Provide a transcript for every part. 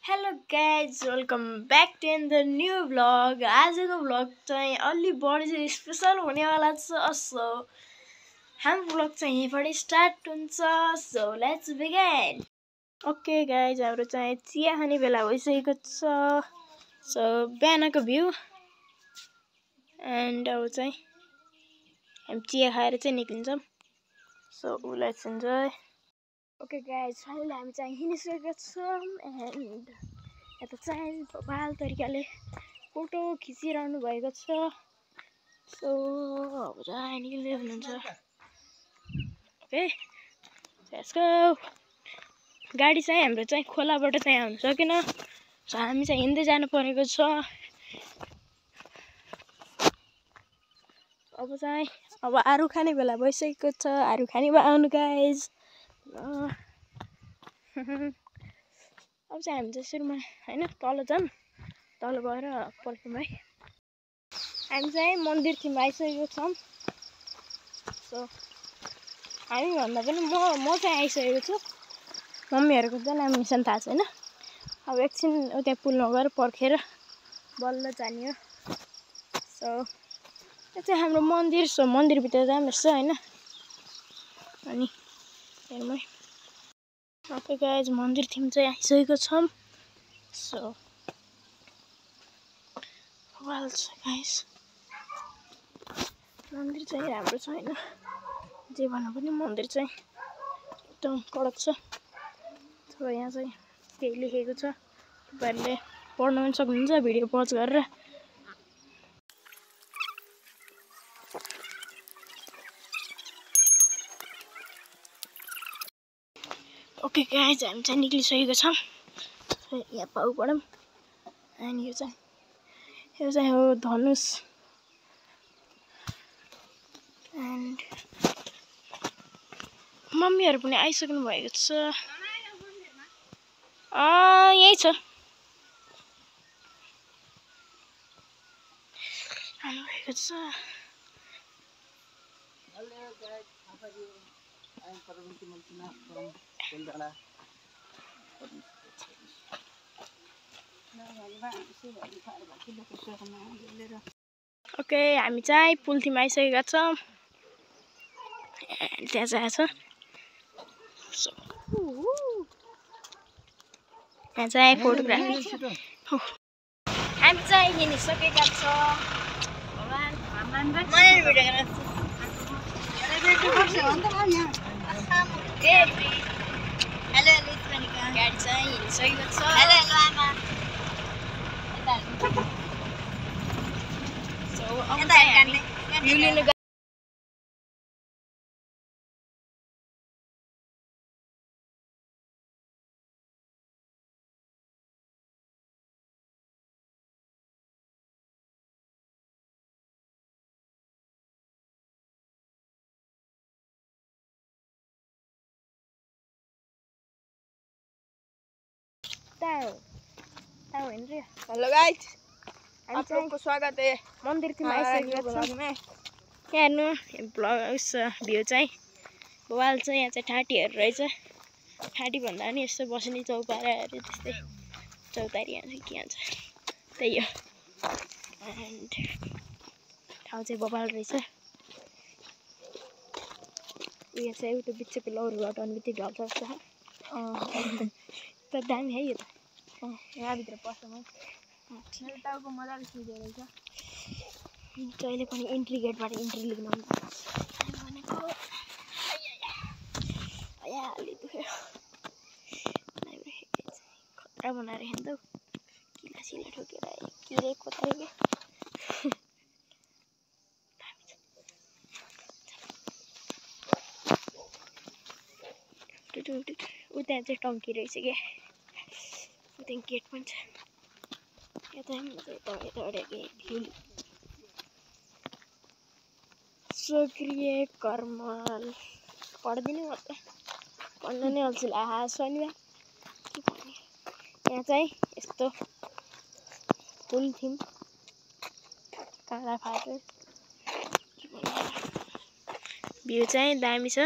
Hello guys, welcome back to the new vlog. आजको vlog चाहिँ अलि बढी चाहिँ स्पेशल हुनेवाला छ। सो हाम्रो vlog चाहिँ यहीँबाट स्टार्ट हुन्छ। So let's begin. Okay guys, हाम्रो चाहिँ चिया खाने बेला भइसकेको छ। सो बिहानको भ्यू एन्ड अब चाहिँ हामी चिया खाएर चाहिँ निक्लिन्छौँ। So let's enjoy. Okay guys, finally हामी चाहिँ हिँडिसकेका छौँ एन्ड यता चाहिँ बवाल तरिकाले फोटो खिचिरहनु भएको छ। सो अब चाहिँ निक्लिँदै हुनुहुन्छ। Okay let's go. गाडी चाहिँ हाम्रो चाहिँ खोलाबाट चाहिँ आउनु सकेन। सो हामी चाहिँ हिँड्दै जानु परेको छ। अब आरु खाने बेला भइसकेको छ। आरु खाने भयो आउनु गाइज। अब चाहिँ हामी चाहिँ सुरुमा होइन तल जाऊँ, तल गएर फर्कौँ है। हामी चाहिँ मन्दिरतिर आइसकेको छौँ। सो हामी भन्दा पनि म चाहिँ आइसकेको छु। मम्मीहरूको चाहिँ नाम निशान थाहा छैन। अब एकछिन त्यहाँ पुलमा गएर पर्खेर बल्ल जाने हो। सो यो चाहिँ हाम्रो मन्दिर। सो मन्दिरभित्र जाऊँ यसो होइन। अनि हेर्मै ओके गाइज, मन्दिरतिर चाहिँ आइसकेको छौँ। सो वाल छ गाइज। मन्दिर चाहिँ राम्रो छ होइन, जे भन्नु पनि मन्दिर चाहिँ एकदम कडक छ। सो यहाँ चाहिँ केही लेखेको छ, तपाईँहरूले पढ्न पनि सक्नुहुन्छ भिडियो पज गरेर। ओके गाइज, हामी चाहिँ निक्लिसकेको छौँ। यहाँ पाउ पढौँ। अनि यो चाहिँ हो धनुष एन्ड मम्मीहरू पनि आइसक्नु भएको छ। यही छ आउनुभएको छ। ओके हामी चाहिँ पुलथिमा आइसकेका छौँ। त्यहाँ चाहिँ छ। सो यहाँ चाहिँ फोटोग्राफी। हामी चाहिँ हिँडिसकेका छौँ। गाडी चाहिँ हिँडिसकेको छ। भ्यू लिनु हेलो गाइस, आप लोग को स्वागत है मन्दिरतिर आइसकेको छौँ। यहाँ हेर्नु भ्यू चाहिँ बवाल छ। यहाँ चाहिँ ठाटीहरू रहेछ। ठाटी भन्दा पनि यस्तो बस्ने चौताराहरू त्यस्तै चौतारी यहाँ चाहिँ के भन्छ त्यही हो। एन्ड ठाउँ चाहिँ बवाल रहेछ। उयो चाहिँ उता बिचको लौरीबाट बित्तिकै ढल्छ जस्तो छ। त दामी है यो त। यहाँभित्र पस्छौँ। टाउको मजाले सुधो रहेछ। जहिले पनि इन्ट्री गेटबाट इन्ट्री लिनु भनेको अलि दुख्यो। खतरा बनाएर हिँड्दो किला सिला ठोकेर किरे खोतायो क्या। उता चाहिँ टङ्की रहेछ क्या। उता गेट पनि छ। यता सक्रिय कर्मल पढ्दिनँ म त, पढ्न नै अल्छी लाग्यो शनिबार के पढ्ने। यहाँ चाहिँ यस्तो पुल थिम काँडा फाट्यो। भ्यू चाहिँ दामी छ।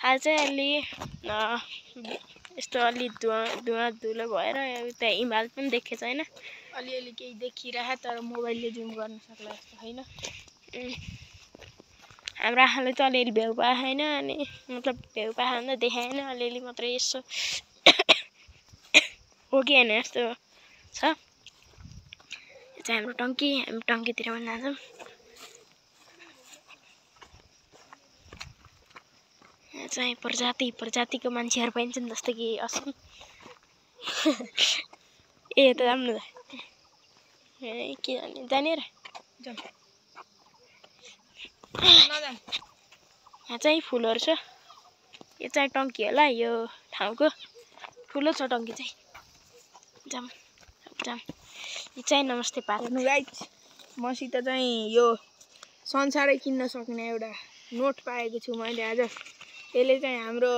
आज चाहिँ अलि यस्तो अलि धुवा धुलो भएर त्यहाँ हिमाल पनि देखेको छैन अलिअलि केही देखिरहे तर मोबाइलले जुम गर्न सक्ला जस्तो हैन हाम्रो आँखाले त अलिअलि भ्याउ पाएको छैन अनि मतलब भ्याउ पाएको भन्दा देखाएन अलिअलि मात्रै यसो हो कि होइन यस्तो छ यो चाहिँ हाम्रो टङ्की हामी टङ्कीतिर पनि जान्छौँ यहाँ चाहिँ प्रजातिको मान्छेहरू पाइन्छ नि जस्तो कि असम ए त जाऊँ न ए के जाने र यहाँ चाहिँ फुलहरू छ यो चाहिँ टङ्की होला यो ठाउँको ठुलो छ टङ्की चाहिँ जाऊँ यो चाहिँ नमस्ते पार्क गाइज मसित चाहिँ यो संसारै किन्न सक्ने एउटा नोट पाएको छु मैले आज यसले चाहिँ हाम्रो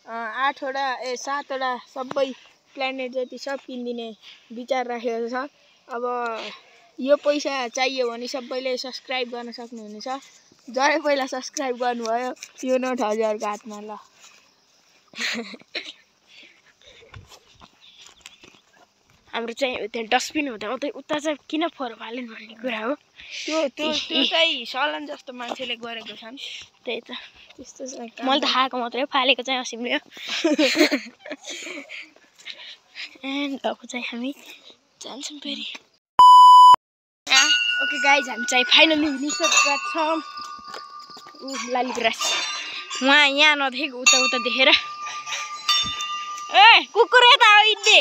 7वटा सबै प्लानेट जति सब किनिदिने विचार राखेको छ अब यो पैसा चाहियो भने सबैले सब्स्क्राइब गर्न सक्नुहुनेछ जसले पहिला सब्स्क्राइब गर्नुभयो यो नोट हजुरको हातमा ल हाम्रो चाहिँ त्यहाँ डस्टबिन हुँदा उता चाहिँ किन फोहोर फालेन भन्ने कुरा हो त्यो चाहिँ सलन जस्तो मान्छेले गरेको छन् त्यही त त्यस्तो मैले त खाएको मात्रै फालेको चाहिँ असिमले हो एन्ड अब चाहिँ हामी जान्छौँ फेरि ओके गाइज हामी चाहिँ फाइनली निसकेका छौँ लालीगुराँस उहाँ यहाँ नदेखेको उता देखेर ए कुकुर यता हो हिँड्ने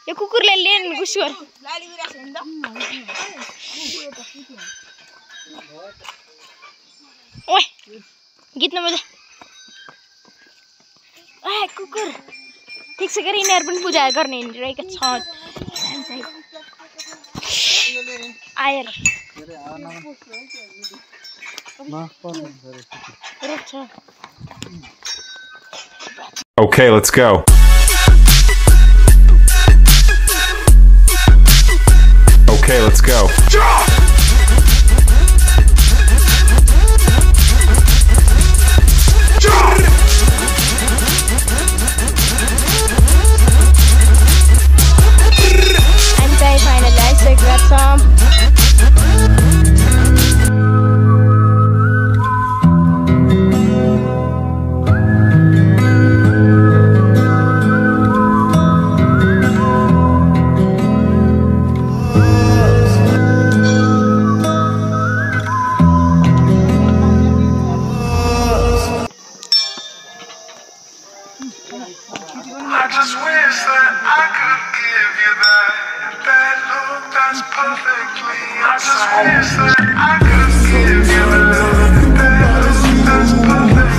यो कुकुरले लिएन गुस्वर ओए गीत नबजा ए कुकुर ठिक छ गरी यिनीहरू पनि पूजा गर्ने हिँडिरहेका छ आएर Okay, let's go. Okay, let's go. I'm very finally I said grab some. I just wish that I could give you that look that's perfectly. I just wish that I could give you that look that's perfectly.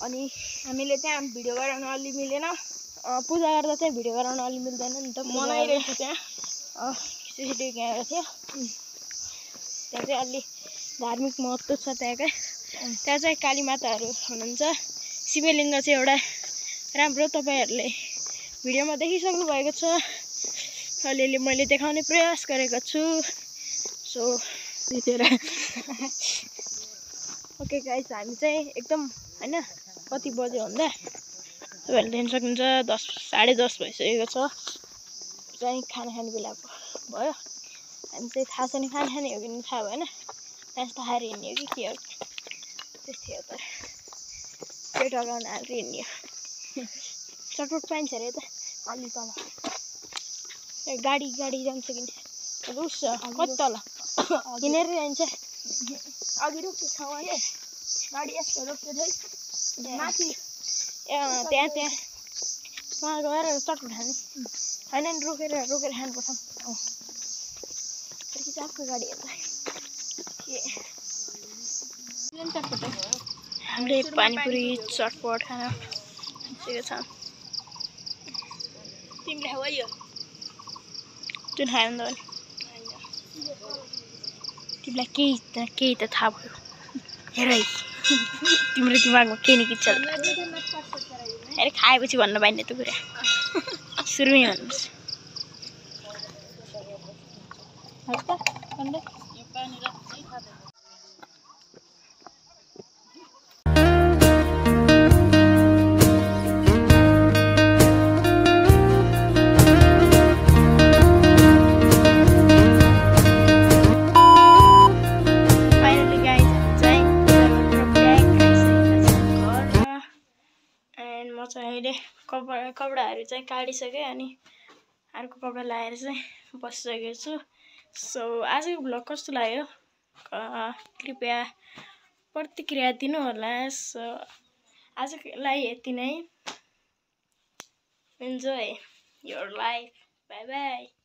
अनि हामीले त्यहाँ video गराउन अलि मिलेन पूजा गर्दा चाहिँ video गराउन अलि मिल्दैन नि त मनाइरहेको त्यहाँ सिसिटिभी क्यामेरा थियो त्यहाँ चाहिँ अलि धार्मिक महत्त्व छ त्यहाँकै त्यहाँ चाहिँ काली माताहरू हुनुहुन्छ शिवलिङ्ग चाहिँ एउटा राम्रो तपाईँहरूले भिडियोमा देखिसक्नु भएको छ अलिअलि मैले देखाउने प्रयास गरेको छु सो त्यतिखेर ओके गाइस हामी चाहिँ एकदम हैन कति बज्यो भन्दा तपाईँहरूले देख्न सक्नुहुन्छ 10:30 भइसकेको छ चाहिँ खाना खाने बेला भयो हामी चाहिँ थाहा छैन खाना खाने हो कि थाहा भएन त्यहाँ खाएर हिँड्ने हो कि के हो त्यस्तै हो तर पेट अगाउन हालेर हिँड्ने हो चटपट पाइन्छ अरे यता अलि तल गाडी जान्छ कि रुस कति तल हिँडेर जान्छ अघि रोक्यो ठाउँ अहिले गाडी यस्तो रोक्यो है माथि त्यहाँ वहाँ गएर चटपट खाने होइन नि रोकेर खानुपर्छ अर्को गाडी हेर्दा हामीले पानीपुरी चटपट खाना सिकेको छ तिमीले खाऊ है यो जुन खायो नि त तिमीलाई केही त थाहा भयो हेर है तिम्रो दिमागमा केही न केही चल्छ अरे खाएपछि भन्नु पाइने त्यो कुरा सुरुमै भन्नुहोस् कपडाहरू चाहिँ काटिसकेँ अनि अर्को कपडा लगाएर चाहिँ बसिसकेको छु सो आजको भ्लग कस्तो लाग्यो कृपया प्रतिक्रिया दिनु होला सो आजको लागि यति नै enjoy your life by by